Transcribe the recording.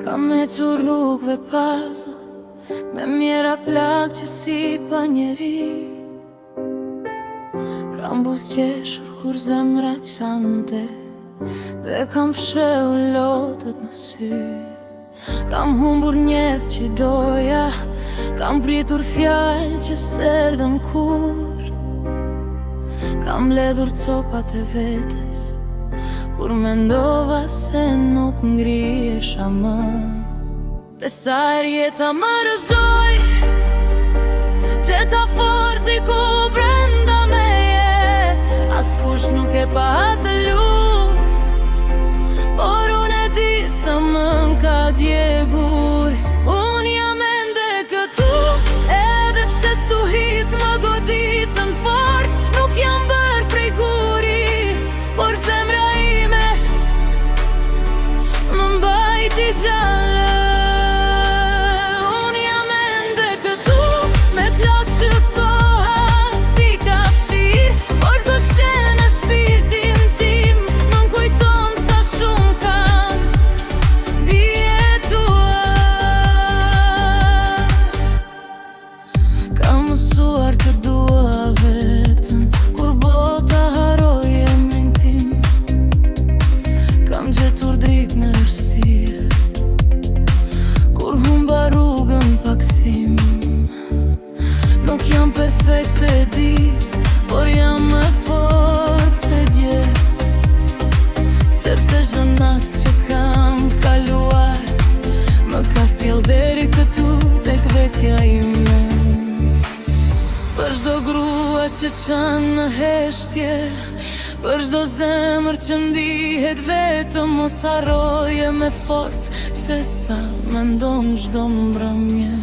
Kam me që rrugve paza, me mjera plak që si pa njeri. Kam busqeshur kur zemra qante, dhe kam fsheu lotët në sy. Kam humbur njerës që doja, kam pritur fjallë që s'erdhën kur. Kam ledhur copat e vetes, kur mendova se nuk ngrihesha më. Dhe sa her jeta më rëzoj, që ta forzi ku brenda meje. Askush nuk e pa atë luft, por unë e di sa më m'ka djegur. Unë jam ende këtu, edhe pse stuhit më goditën fort. Nuk jam bërë prej guri, por zemra ime më mbajti gjallë. Unë jam ende këtu, me plak që koha si ka fshir. Por do shenë shpirtin tim, më kujton sa shumë kam bjetuar. Kam mësuar të dua vetën, kur bota haroj emrin tim. Kam gjetur dritë në rësie, kur humba rrugën pa kthim. Nuk jam perfekt e di, por jam më fort se dje. Sepse çdo natë që kam kaluar, më ka sjell deri këtu tek vetja ime. Për çdo grua që çan në heshtje, për çdo zemër që ndihet vetëm, mos harroje me fort se sa mendon çdo mbrëmje.